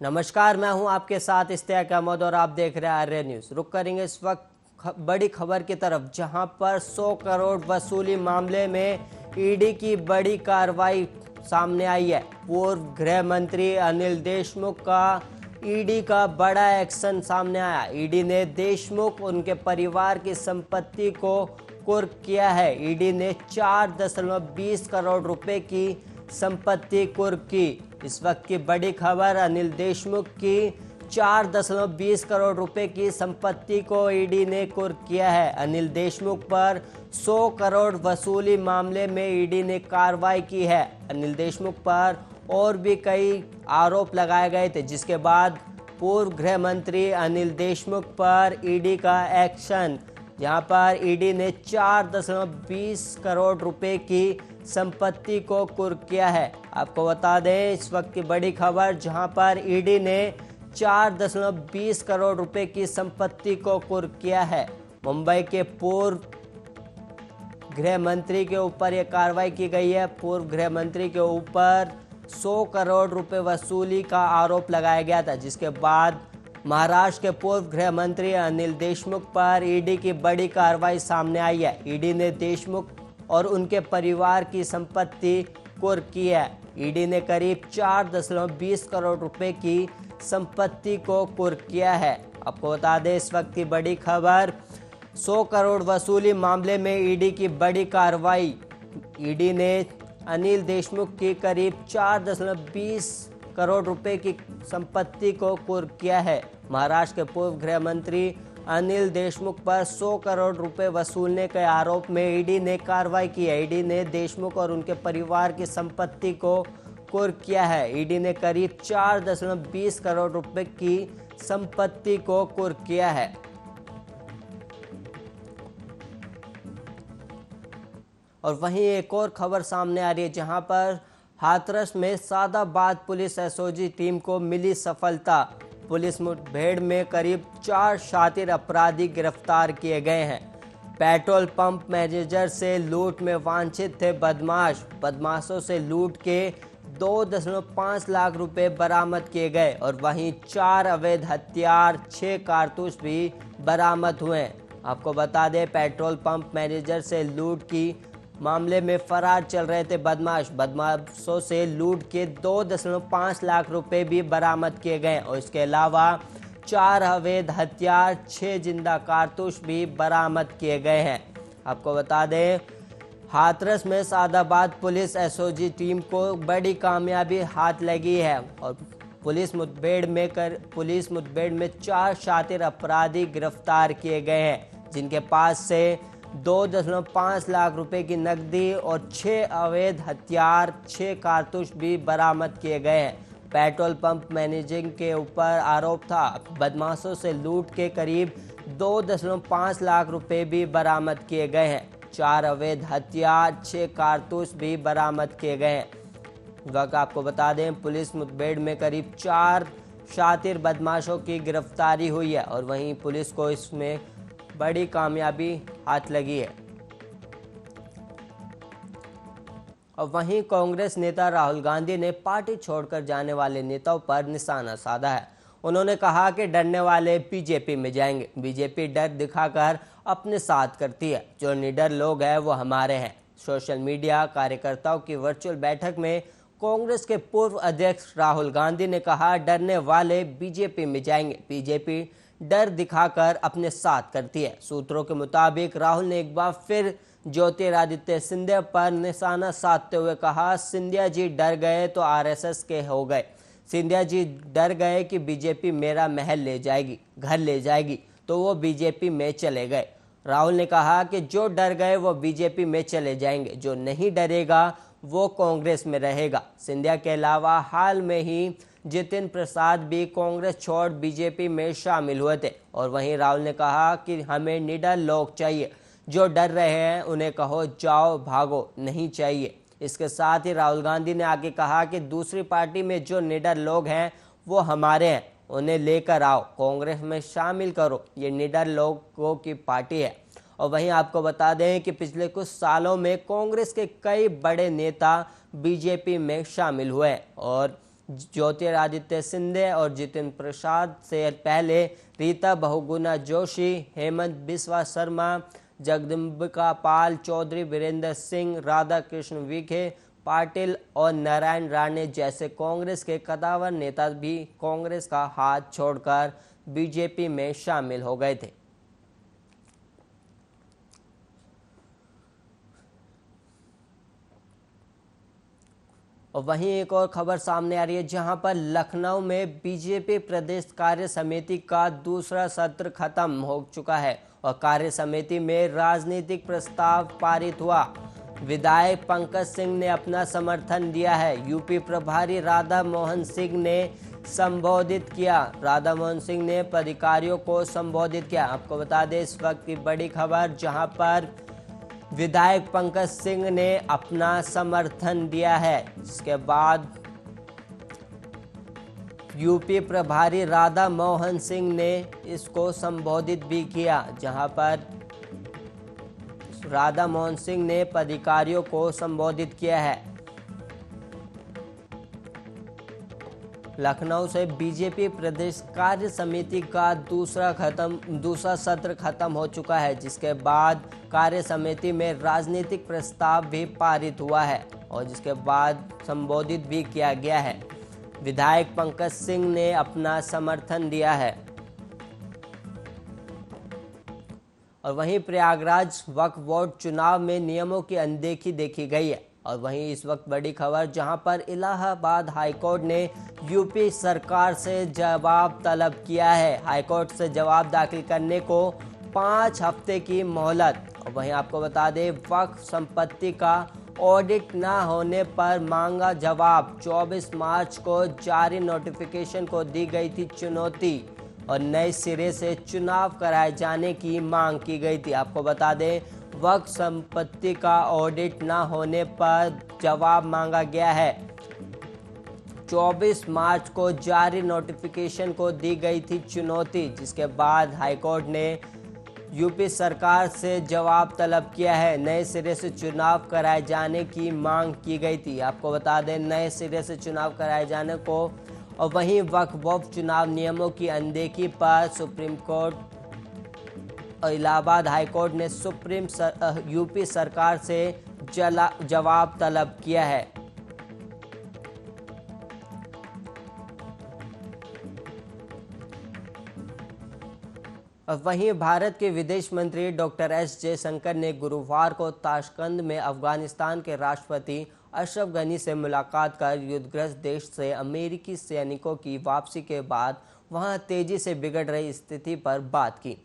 नमस्कार, मैं हूं आपके साथ इश्तियाक अहमद और आप देख रहे हैं आर्य न्यूज़। रुक करेंगे इस वक्त बड़ी खबर की तरफ, जहां पर 100 करोड़ वसूली मामले में ईडी की बड़ी कार्रवाई सामने आई है। पूर्व गृह मंत्री अनिल देशमुख का ईडी का बड़ा एक्शन सामने आया। ईडी ने देशमुख उनके परिवार की संपत्ति को कुर्क किया है। ईडी ने 4.20 करोड़ रुपए की संपत्ति कुर्क की। इस वक्त की बड़ी खबर, अनिल देशमुख की 4.20 करोड़ रुपए की संपत्ति को ईडी ने कुर्क किया है। अनिल देशमुख पर 100 करोड़ वसूली मामले में ईडी ने कार्रवाई की है। अनिल देशमुख पर और भी कई आरोप लगाए गए थे, जिसके बाद पूर्व गृह मंत्री अनिल देशमुख पर ईडी का एक्शन, जहां पर ईडी ने 4.20 करोड़ रुपए की संपत्ति को कुर्क किया है। आपको बता दें इस वक्त की बड़ी खबर, जहां पर ईडी ने 4.20 करोड़ रुपए की संपत्ति को कुर्क किया है। मुंबई के पूर्व गृह मंत्री के ऊपर यह कार्रवाई की गई है। पूर्व गृह मंत्री के ऊपर 100 करोड़ रुपए वसूली का आरोप लगाया गया था, जिसके बाद महाराष्ट्र के पूर्व गृह मंत्री अनिल देशमुख पर ईडी की बड़ी कार्रवाई सामने आई है। ईडी ने देशमुख और उनके परिवार की संपत्ति कुर्क की है। ईडी ने करीब 4.20 करोड़ रुपए की संपत्ति को कुर्क किया है। आपको बता दें इस वक्त की बड़ी खबर, 100 करोड़ वसूली मामले में ईडी की बड़ी कार्रवाई। ईडी ने अनिल देशमुख की करीब 4.20 करोड़ रुपए की संपत्ति को कुर्क किया है। महाराष्ट्र के पूर्व गृह मंत्री अनिल देशमुख पर 100 करोड़ रुपए वसूलने के आरोप में ईडी ने कार्रवाई की है। ईडी ने देशमुख और उनके परिवार की संपत्ति को कुर्क किया है। ईडी ने करीब 4.20 करोड़ रुपए की संपत्ति को कुर्क किया है। और वहीं एक और खबर सामने आ रही है, जहां पर हाथरस में सादाबाद पुलिस एसओजी टीम को मिली सफलता। पुलिस मुठभेड़ में करीब 4 शातिर अपराधी गिरफ्तार किए गए हैं। पेट्रोल पंप मैनेजर से लूट में वांछित थे बदमाशों से लूट के 2.5 लाख रुपए बरामद किए गए। और वहीं 4 अवैध हथियार, 6 कारतूस भी बरामद हुए। आपको बता दें, पेट्रोल पंप मैनेजर से लूट की मामले में फरार चल रहे थे बदमाशों से लूट के 2.5 लाख रुपए भी बरामद किए गए। और इसके अलावा 4 अवैध हथियार, 6 जिंदा कारतूस भी बरामद किए गए हैं। आपको बता दें, हाथरस में सादाबाद पुलिस एसओजी टीम को बड़ी कामयाबी हाथ लगी है। और पुलिस मुठभेड़ में 4 शातिर अपराधी गिरफ्तार किए गए हैं, जिनके पास से 2.5 लाख रुपए की नकदी और 6 अवैध हथियार, 6 कारतूस भी बरामद किए गए हैं। पेट्रोल पंप मैनेजिंग के ऊपर आरोप था। बदमाशों से लूट के करीब 2.5 लाख रुपए भी बरामद किए गए हैं। 4 अवैध हथियार, 6 कारतूस भी बरामद किए गए हैं। वक्त आपको बता दें, पुलिस मुठभेड़ में करीब 4 शातिर बदमाशों की गिरफ्तारी हुई है। और वहीं पुलिस को इसमें बड़ी कामयाबी हाथ लगी है। और वहीं कांग्रेस नेता राहुल गांधी ने पार्टी छोड़कर जाने वाले नेताओं पर निशाना साधा है। उन्होंने कहा कि डरने वाले बीजेपी में जाएंगे। बीजेपी डर दिखाकर अपने साथ करती है। जो निडर लोग हैं वो हमारे हैं। सोशल मीडिया कार्यकर्ताओं की वर्चुअल बैठक में कांग्रेस के पूर्व अध्यक्ष राहुल गांधी ने कहा, डरने वाले बीजेपी में जाएंगे। बीजेपी डर दिखाकर अपने साथ करती है। सूत्रों के मुताबिक राहुल ने एक बार फिर ज्योतिरादित्य सिंधिया पर निशाना साधते हुए कहा, सिंधिया जी डर गए तो आरएसएस के हो गए। सिंधिया जी डर गए कि बीजेपी मेरा महल ले जाएगी, घर ले जाएगी, तो वो बीजेपी में चले गए। राहुल ने कहा कि जो डर गए वो बीजेपी में चले जाएंगे, जो नहीं डरेगा वो कांग्रेस में रहेगा। सिंधिया के अलावा हाल में ही जितिन प्रसाद भी कांग्रेस छोड़ बीजेपी में शामिल हुए थे। और वहीं राहुल ने कहा कि हमें निडर लोग चाहिए। जो डर रहे हैं उन्हें कहो जाओ भागो, नहीं चाहिए। इसके साथ ही राहुल गांधी ने आगे कहा कि दूसरी पार्टी में जो निडर लोग हैं वो हमारे हैं, उन्हें लेकर आओ, कांग्रेस में शामिल करो। ये निडर लोगों की पार्टी है। और वहीं आपको बता दें कि पिछले कुछ सालों में कांग्रेस के कई बड़े नेता बीजेपी में शामिल हुए और ज्योतिरादित्य सिंधिया और जितेंद्र प्रसाद से पहले रीता बहुगुणा जोशी, हेमंत बिस्वा शर्मा, जगदम्बिका पाल चौधरी, वीरेंद्र सिंह, राधा कृष्ण विखे पाटिल और नारायण राणे जैसे कांग्रेस के कद्दावर नेता भी कांग्रेस का हाथ छोड़कर बीजेपी में शामिल हो गए थे। और वहीं एक और खबर सामने आ रही है, जहां पर लखनऊ में बीजेपी प्रदेश कार्य समिति का दूसरा सत्र खत्म हो चुका है और कार्य समिति में राजनीतिक प्रस्ताव पारित हुआ। विधायक पंकज सिंह ने अपना समर्थन दिया है। यूपी प्रभारी राधा मोहन सिंह ने संबोधित किया। राधा मोहन सिंह ने पदाधिकारियों को संबोधित किया। आपको बता दें इस वक्त की बड़ी खबर, जहां पर विधायक पंकज सिंह ने अपना समर्थन दिया है, जिसके बाद यूपी प्रभारी राधा मोहन सिंह ने इसको संबोधित भी किया, जहां पर राधा मोहन सिंह ने पदाधिकारियों को संबोधित किया है। लखनऊ से बीजेपी प्रदेश कार्य समिति का दूसरा सत्र खत्म हो चुका है, जिसके बाद कार्य समिति में राजनीतिक प्रस्ताव भी पारित हुआ है और जिसके बाद संबोधित भी किया गया है। विधायक पंकज सिंह ने अपना समर्थन दिया है। और वहीं प्रयागराज वक्फ बोर्ड चुनाव में नियमों की अनदेखी देखी गई है। और वहीं इस वक्त बड़ी खबर, जहां पर इलाहाबाद हाईकोर्ट ने यूपी सरकार से जवाब तलब किया है। हाईकोर्ट से जवाब दाखिल करने को 5 हफ्ते की मोहलत। और वहीं आपको बता दें, वक्फ संपत्ति का ऑडिट न होने पर मांगा जवाब। 24 मार्च को जारी नोटिफिकेशन को दी गई थी चुनौती और नए सिरे से चुनाव कराए जाने की मांग की गई थी। आपको बता दें, वक्फ संपत्ति का ऑडिट न होने पर जवाब मांगा गया है। 24 मार्च को जारी नोटिफिकेशन को दी गई थी चुनौती, जिसके बाद हाईकोर्ट ने यूपी सरकार से जवाब तलब किया है। नए सिरे से चुनाव कराए जाने की मांग की गई थी। आपको बता दें, नए सिरे से चुनाव कराए जाने को। और वहीं वक्फ बोर्ड चुनाव नियमों की अनदेखी पर सुप्रीम कोर्ट और इलाहाबाद हाईकोर्ट ने यूपी सरकार से जवाब तलब किया है। और वहीं भारत के विदेश मंत्री डॉक्टर एस जयशंकर ने गुरुवार को ताशकंद में अफगानिस्तान के राष्ट्रपति अशरफ गनी से मुलाकात कर युद्धग्रस्त देश से अमेरिकी सैनिकों की वापसी के बाद वहां तेजी से बिगड़ रही स्थिति पर बात की।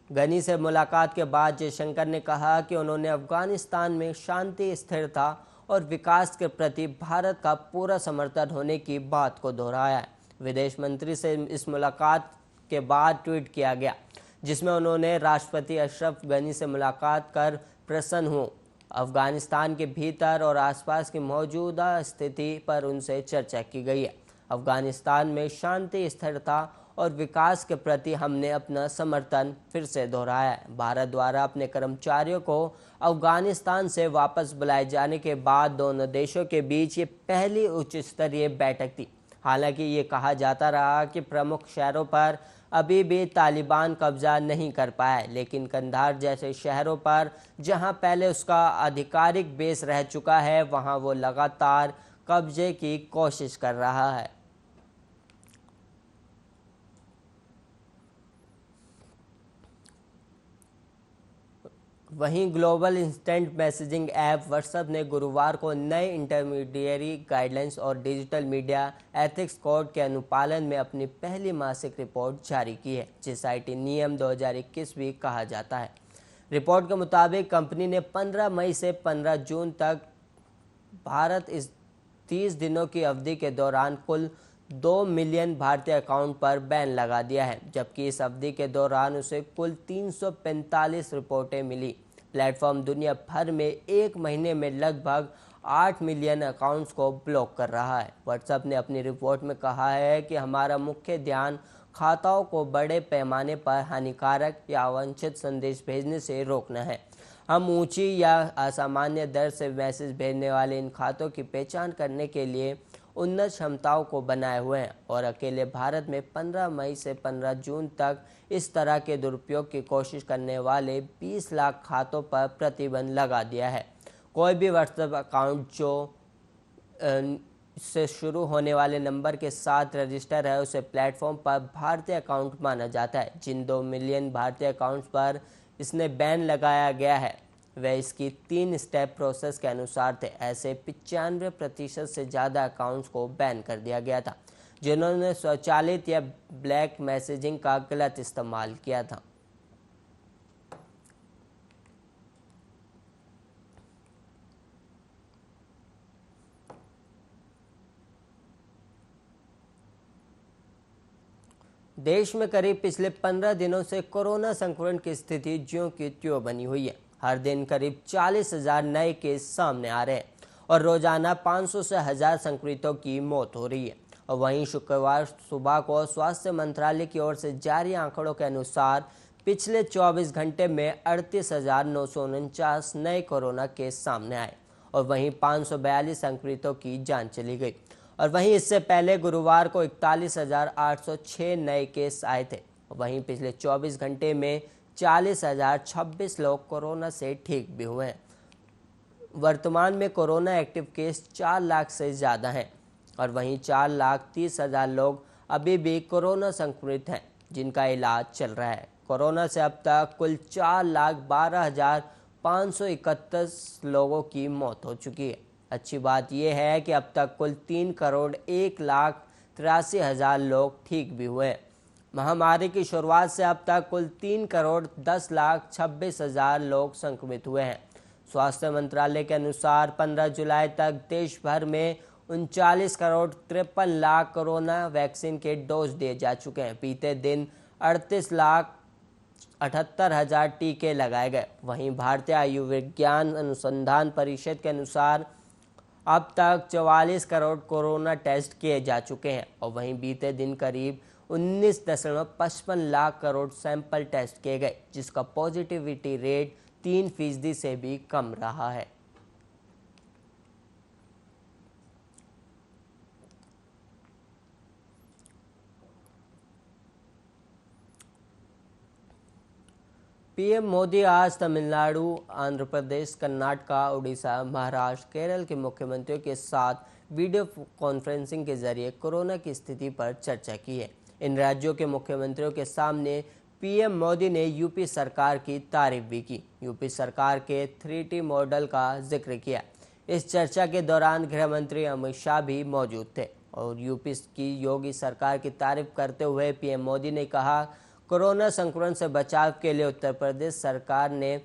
गनी से मुलाकात के बाद जयशंकर ने कहा कि उन्होंने अफगानिस्तान में शांति, स्थिरता और विकास के प्रति भारत का पूरा समर्थन होने की बात को दोहराया है। विदेश मंत्री से इस मुलाकात के बाद ट्वीट किया गया, जिसमें उन्होंने राष्ट्रपति अशरफ गनी से मुलाकात कर प्रसन्न हूँ। अफगानिस्तान के भीतर और आसपास की मौजूदा स्थिति पर उनसे चर्चा की गई है। अफगानिस्तान में शांति, स्थिरता और विकास के प्रति हमने अपना समर्थन फिर से दोहराया है। भारत द्वारा अपने कर्मचारियों को अफगानिस्तान से वापस बुलाए जाने के बाद दोनों देशों के बीच ये पहली उच्च स्तरीय बैठक थी। हालांकि ये कहा जाता रहा कि प्रमुख शहरों पर अभी भी तालिबान कब्जा नहीं कर पाया, लेकिन कंधार जैसे शहरों पर, जहां पहले उसका आधिकारिक बेस रह चुका है, वहां वो लगातार कब्जे की कोशिश कर रहा है। वहीं global instant messaging app WhatsApp ने गुरुवार को नए इंटरमीडिएरी गाइडलाइंस और डिजिटल मीडिया एथिक्स कोड के अनुपालन में अपनी पहली मासिक रिपोर्ट जारी की है, जिसे आईटी नियम 2021 भी कहा जाता है। रिपोर्ट के मुताबिक कंपनी ने 15 मई से 15 जून तक भारत इस 30 दिनों की अवधि के दौरान कुल 2 मिलियन भारतीय अकाउंट पर बैन लगा दिया है, जबकि इस अवधि के दौरान उसे कुल 345 रिपोर्टें मिली। प्लेटफॉर्म दुनिया भर में एक महीने में लगभग 8 मिलियन अकाउंट्स को ब्लॉक कर रहा है। व्हाट्सएप ने अपनी रिपोर्ट में कहा है कि हमारा मुख्य ध्यान खाताओं को बड़े पैमाने पर हानिकारक या अवांछित संदेश भेजने से रोकना है। हम ऊंची या असामान्य दर से मैसेज भेजने वाले इन खातों की पहचान करने के लिए उन्नत क्षमताओं को बनाए हुए हैं और अकेले भारत में 15 मई से 15 जून तक इस तरह के दुरुपयोग की कोशिश करने वाले 20 लाख खातों पर प्रतिबंध लगा दिया है। कोई भी व्हाट्सएप अकाउंट जो से शुरू होने वाले नंबर के साथ रजिस्टर है उसे प्लेटफॉर्म पर भारतीय अकाउंट माना जाता है। जिन 2 मिलियन भारतीय अकाउंट्स पर इसने बैन लगाया गया है वह इसकी 3 स्टेप प्रोसेस के अनुसार थे। ऐसे 95% से ज़्यादा अकाउंट्स को बैन कर दिया गया था जिन्होंने स्वचालित या ब्लैक मैसेजिंग का गलत इस्तेमाल किया था। देश में करीब पिछले 15 दिनों से कोरोना संक्रमण की स्थिति ज्यों की त्यों बनी हुई है। हर दिन करीब 40,000 नए केस सामने आ रहे हैं और रोजाना 500 से 1000 संक्रमितों की मौत हो रही है। और वहीं शुक्रवार सुबह को स्वास्थ्य मंत्रालय की ओर से जारी आंकड़ों के अनुसार पिछले 24 घंटे में 38,949 नए कोरोना केस सामने आए और वहीं 542 संक्रमितों की जान चली गई। और वहीं इससे पहले गुरुवार को 41,806 नए केस आए थे। वहीं पिछले 24 घंटे में 40,026 लोग कोरोना से ठीक भी हुए हैं। वर्तमान में कोरोना एक्टिव केस 4 लाख से ज़्यादा हैं और वहीं 4,30,000 लोग अभी भी कोरोना संक्रमित हैं जिनका इलाज चल रहा है। कोरोना से अब तक कुल 4,12,531 लोगों की मौत हो चुकी है। अच्छी बात यह है कि अब तक कुल 3,01,83,000 लोग ठीक भी हुए हैं। महामारी की शुरुआत से अब तक कुल 3,10,26,000 लोग संक्रमित हुए हैं। स्वास्थ्य मंत्रालय के अनुसार 15 जुलाई तक देश भर में 39,53,00,000 कोरोना वैक्सीन के डोज दिए जा चुके हैं। बीते दिन 38,78,000 टीके लगाए गए। वहीं भारतीय आयुर्विज्ञान अनुसंधान परिषद के अनुसार अब तक 44 करोड़ कोरोना टेस्ट किए जा चुके हैं और वहीं बीते दिन करीब 19.55 लाख करोड़ सैंपल टेस्ट किए गए जिसका पॉजिटिविटी रेट 3% से भी कम रहा है। पीएम मोदी आज तमिलनाडु, आंध्र प्रदेश, कर्नाटका, उड़ीसा, महाराष्ट्र, केरल के मुख्यमंत्रियों के साथ वीडियो कॉन्फ्रेंसिंग के जरिए कोरोना की स्थिति पर चर्चा की है। इन राज्यों के मुख्यमंत्रियों के सामने पीएम मोदी ने यूपी सरकार की तारीफ भी की। यूपी सरकार के 3T मॉडल का जिक्र किया। इस चर्चा के दौरान गृह मंत्री अमित शाह भी मौजूद थे और यूपी की योगी सरकार की तारीफ करते हुए पीएम मोदी ने कहा, कोरोना संक्रमण से बचाव के लिए उत्तर प्रदेश सरकार ने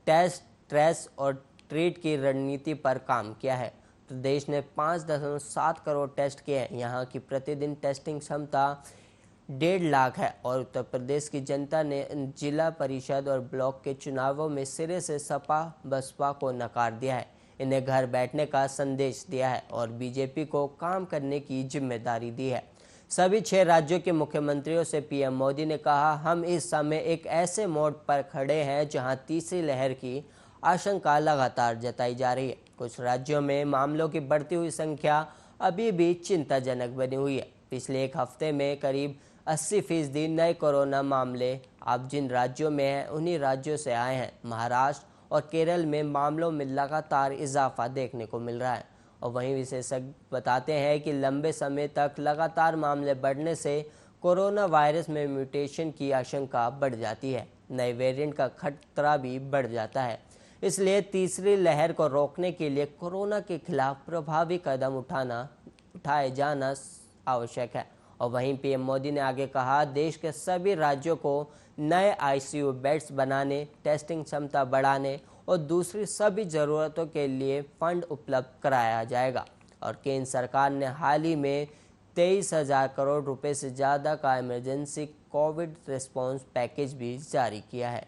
टेस्ट, ट्रेस और ट्रीट की रणनीति पर काम किया है। प्रदेश ने 5.7 करोड़ टेस्ट किए हैं। यहाँ की प्रतिदिन टेस्टिंग क्षमता 1.5 लाख है और उत्तर प्रदेश की जनता ने जिला परिषद और ब्लॉक के चुनावों में सिरे से सपा बसपा को नकार दिया है। इन्हें घर बैठने का संदेश दिया है और बीजेपी को काम करने की जिम्मेदारी दी है। सभी 6 राज्यों के मुख्यमंत्रियों से पीएम मोदी ने कहा, हम इस समय एक ऐसे मोड़ पर खड़े हैं जहां तीसरी लहर की आशंका लगातार जताई जा रही है। कुछ राज्यों में मामलों की बढ़ती हुई संख्या अभी भी चिंताजनक बनी हुई है। पिछले एक हफ्ते में करीब 80% नए कोरोना मामले अब जिन राज्यों में हैं उन्हीं राज्यों से आए हैं। महाराष्ट्र और केरल में मामलों में लगातार इजाफा देखने को मिल रहा है और वहीं विशेषज्ञ बताते हैं कि लंबे समय तक लगातार मामले बढ़ने से कोरोना वायरस में म्यूटेशन की आशंका बढ़ जाती है। नए वेरिएंट का खतरा भी बढ़ जाता है। इसलिए तीसरी लहर को रोकने के लिए कोरोना के खिलाफ प्रभावी कदम उठाए जाना आवश्यक है। और वहीं पीएम मोदी ने आगे कहा, देश के सभी राज्यों को नए आईसीयू बेड्स बनाने, टेस्टिंग क्षमता बढ़ाने और दूसरी सभी ज़रूरतों के लिए फंड उपलब्ध कराया जाएगा। और केंद्र सरकार ने हाल ही में 23,000 करोड़ रुपए से ज़्यादा का इमरजेंसी कोविड रिस्पॉन्स पैकेज भी जारी किया है।